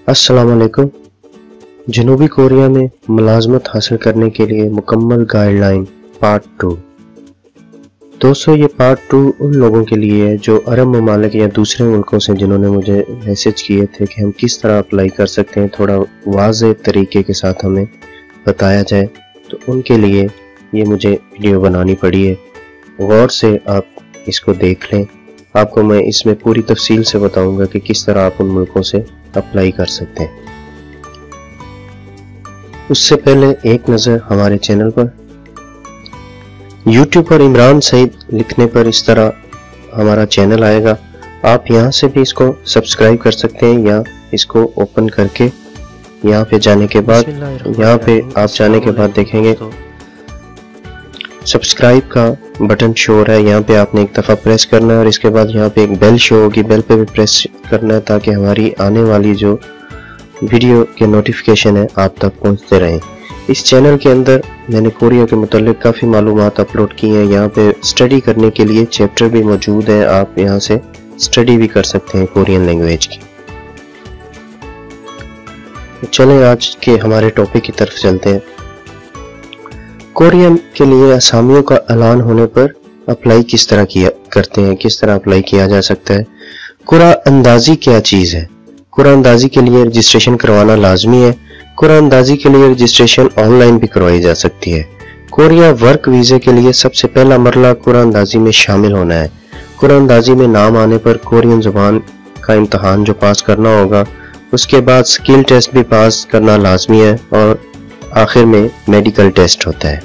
अस्सलाम वालेकुम। जनूबी कोरिया में मुलाजमत हासिल करने के लिए मुकम्मल गाइडलाइन पार्ट 2। दोस्तों, ये पार्ट 2 उन लोगों के लिए है जो अरब ममालिक या दूसरे मुल्कों से जिन्होंने मुझे मैसेज किए थे कि हम किस तरह अप्लाई कर सकते हैं, थोड़ा वाज़ेह तरीके के साथ हमें बताया जाए, तो उनके लिए ये मुझे वीडियो बनानी पड़ी है। गौर से आप इसको देख लें। आपको मैं इसमें पूरी तफसील से बताऊंगा कि किस तरह आप उन मुल्कों से अप्लाई कर सकते हैं। उससे पहले एक नज़र हमारे चैनल पर। YouTube पर इमरान सईद लिखने पर इस तरह हमारा चैनल आएगा। आप यहाँ से भी इसको सब्सक्राइब कर सकते हैं या इसको ओपन करके यहाँ पे जाने के बाद देखेंगे सब्सक्राइब का बटन शो हो रहा है। यहाँ पे आपने एक दफ़ा प्रेस करना है और इसके बाद यहाँ पे एक बेल शो होगी, बेल पे भी प्रेस करना है ताकि हमारी आने वाली जो वीडियो के नोटिफिकेशन है आप तक पहुँचते रहें। इस चैनल के अंदर मैंने कोरिया के मुतालिक काफ़ी मालूमात अपलोड की हैं। यहाँ पे स्टडी करने के लिए चैप्टर भी मौजूद है, आप यहाँ से स्टडी भी कर सकते हैं कोरियन लैंग्वेज की। चलें आज के हमारे टॉपिक की तरफ चलते हैं। कोरिया के लिए असामियों का ऐलान होने पर अप्लाई किस तरह करते हैं, किस तरह अप्लाई किया जा सकता है। कुरानंदाजी क्या चीज़ है? कुरानंदाजी के लिए रजिस्ट्रेशन करवाना लाजमी है। कुरानंदाजी के लिए रजिस्ट्रेशन ऑनलाइन भी करवाई जा सकती है। कोरिया वर्क वीज़े के लिए सबसे पहला मरला कुरानंदाजी में शामिल होना है। कुरानंदाजी में नाम आने पर कोरियन ज़ुबान का इम्तहान जो पास करना होगा, उसके बाद स्किल टेस्ट भी पास करना लाजमी है और आखिर में मेडिकल टेस्ट होता है।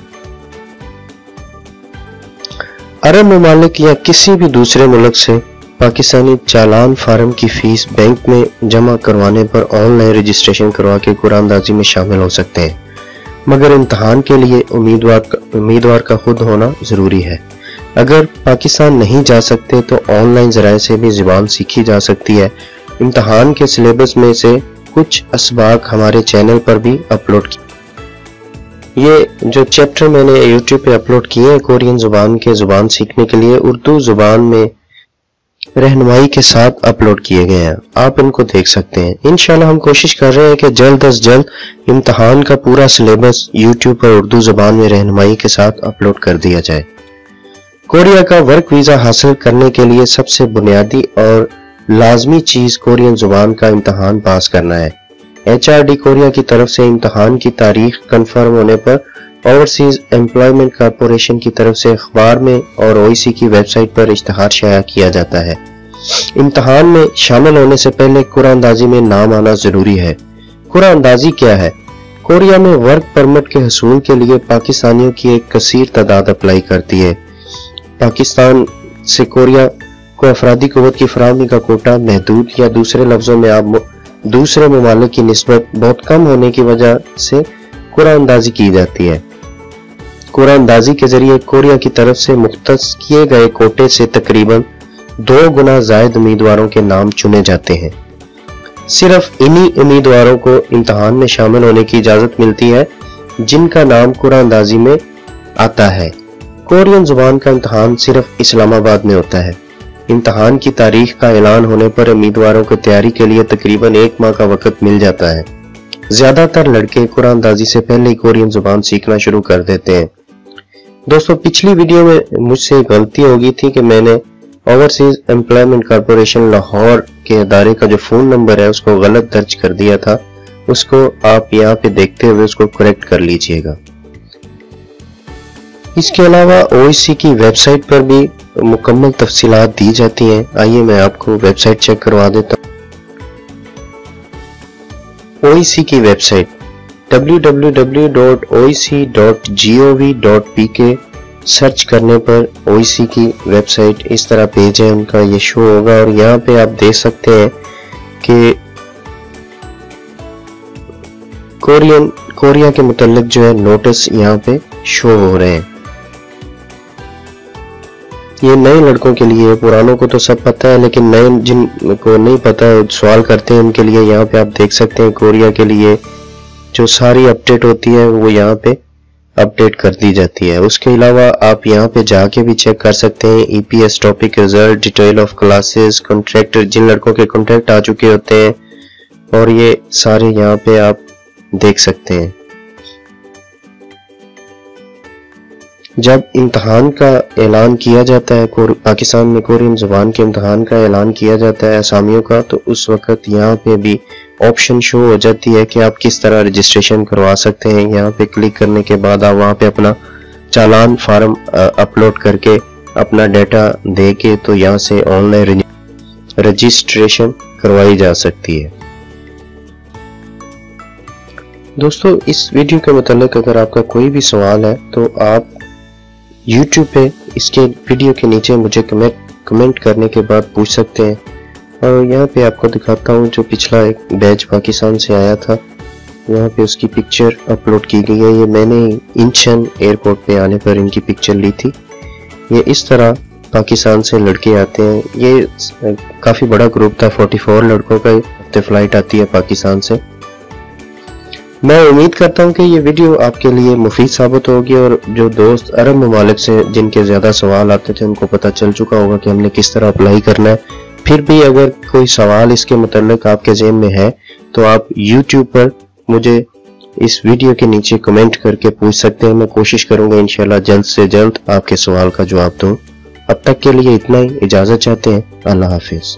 अरब ममालिक या किसी भी दूसरे मुल्क से पाकिस्तानी चालान फार्म की फीस बैंक में जमा करवाने पर ऑनलाइन रजिस्ट्रेशन करवा के कुरानंदाजी में शामिल हो सकते हैं, मगर इम्तहान के लिए उम्मीदवार का खुद होना जरूरी है। अगर पाकिस्तान नहीं जा सकते तो ऑनलाइन जराए से भी ज़ुबान सीखी जा सकती है। इम्तहान के सिलेबस में से कुछ असबाक हमारे चैनल पर भी अपलोड किए। ये जो चैप्टर मैंने YouTube पे अपलोड किए हैं कोरियन ज़ुबान सीखने के लिए उर्दू ज़ुबान में रहनुमाई के साथ अपलोड किए गए हैं, आप इनको देख सकते हैं। इंशाल्लाह हम कोशिश कर रहे हैं कि जल्द अज जल्द इम्तहान का पूरा सिलेबस YouTube पर उर्दू ज़ुबान में रहनुमाई के साथ अपलोड कर दिया जाए। कोरिया का वर्क वीज़ा हासिल करने के लिए सबसे बुनियादी और लाजमी चीज़ कोरियन ज़ुबान का इम्तहान पास करना है। HRD कोरिया की तरफ से इम्तहान की तारीख कंफर्म होने पर ओवरसीज एम्प्लॉयमेंट कॉर्पोरेशन की तरफ से अखबार में और OEC की वेबसाइट पर इश्तहार शाया किया जाता है। इम्तहान में शामिल होने से पहले कुरानंदाजी में नाम आना जरूरी है। कुरानंदाजी क्या है? कोरिया में वर्क परमिट के हसूल के लिए पाकिस्तानियों की एक कसीर तादाद अप्लाई करती है। पाकिस्तान से कोरिया को अफरादी कुव्वत की फराहमी का कोटा महदूद या दूसरे लफ्जों में आप दूसरे ममालिक की निस्बत बहुत कम होने की वजह से कुरानंदाजी की जाती है। कुरानंदाजी के जरिए कोरिया की तरफ से मुख्तस किए गए कोटे से तकरीबन 2 गुना जायद उम्मीदवारों के नाम चुने जाते हैं। सिर्फ इन्हीं उम्मीदवारों को इम्तहान में शामिल होने की इजाजत मिलती है जिनका नाम कुरानंदाजी में आता है। कोरियन जुबान का इम्तहान सिर्फ इस्लामाबाद में होता है। इम्तहान की तारीख का ऐलान होने पर उम्मीदवारों को तैयारी के लिए तकरीबन 1 माह का वक्त मिल जाता है। ज्यादातर लड़के कुरानंदाजी से पहले ही कोरियन जुबान सीखना शुरू कर देते हैं। दोस्तों, पिछली वीडियो में मुझसे गलती हो गई थी कि मैंने ओवरसीज एम्प्लॉयमेंट कॉर्पोरेशन लाहौर के अदारे का जो फोन नंबर है उसको गलत दर्ज कर दिया था। उसको आप यहाँ पे देखते हुए उसको करेक्ट कर लीजिएगा। इसके अलावा OEC की वेबसाइट पर भी मुकम्मल तफसीलात दी जाती हैं। आइए मैं आपको वेबसाइट चेक करवा देता हूँ। OEC की वेबसाइट www.oec.gov.pk सर्च करने पर OEC की वेबसाइट इस तरह पेज है उनका, ये शो होगा और यहाँ पे आप देख सकते हैं कि कोरिया के मुतालिक जो है नोटिस यहाँ पे शो हो रहे हैं। ये नए लड़कों के लिए, पुरानों को तो सब पता है लेकिन नए जिनको नहीं पता है सवाल करते हैं उनके लिए यहाँ पे आप देख सकते हैं कोरिया के लिए जो सारी अपडेट होती है वो यहाँ पे अपडेट कर दी जाती है। उसके अलावा आप यहाँ पे जाके भी चेक कर सकते हैं EPS topic result, detail of classes, contract, जिन लड़कों के कॉन्ट्रैक्ट आ चुके होते हैं اور یہ سارے یہاں پہ آپ دیکھ سکتے ہیں۔ جب امتحان کا اعلان کیا جاتا ہے، پاکستان میں کورین زبان کے امتحان کا اعلان کیا جاتا ہے اسامیوں کا، تو اس وقت یہاں پہ بھی آپشن شو ہو جاتی ہے کہ آپ کس طرح رجسٹریشن کروا سکتے ہیں۔ یہاں پہ کلک کرنے کے بعد آپ وہاں پہ اپنا چالان فارم اپلوڈ کر کے اپنا ڈیٹا دے کے تو یہاں سے آن لائن رجسٹریشن کروائی جا سکتی ہے۔ دوستو، اس ویڈیو کے متعلق اگر آپ کا کوئی بھی سوال ہے تو آپ YouTube پہ اس کے ویڈیو کے نیچے مجھے کمنٹ کرنے کے بعد پوچھ سکتے ہیں۔ اور یہاں پہ آپ کو دکھاتا ہوں جو پچھلا ایک بیچ پاکستان سے آیا تھا، یہاں پہ اس کی پکچر اپلوڈ کی گئی ہے۔ یہ میں نے انچن ایئرپورٹ پہ آنے پر ان کی پکچر لی تھی۔ یہ اس طرح پاکستان سے لڑکے آتے ہیں، یہ کافی بڑا گروپ تھا، 44 لڑکوں کا ہفتے فلائٹ آتی ہے پاکستان سے۔ میں امید کرتا ہوں کہ یہ ویڈیو آپ کے لیے مفید ثابت ہوگی، اور جو دوست عرب ممالک سے جن کے زیادہ سوال آتے تھے ان کو پتہ چل چکا ہوگا کہ ہم نے کس طرح اپلائی کرنا ہے۔ پھر بھی اگر کوئی سوال اس کے متعلق آپ کے ذہن میں ہے تو آپ YouTube پر مجھے اس ویڈیو کے نیچے کمنٹ کر کے پوچھ سکتے ہیں۔ میں کوشش کروں گا انشاءاللہ جلد سے جلد آپ کے سوال کا جواب دوں۔ اب تک کے لیے اتنا ہی، اجازت چاہتے ہیں۔ اللہ حافظ۔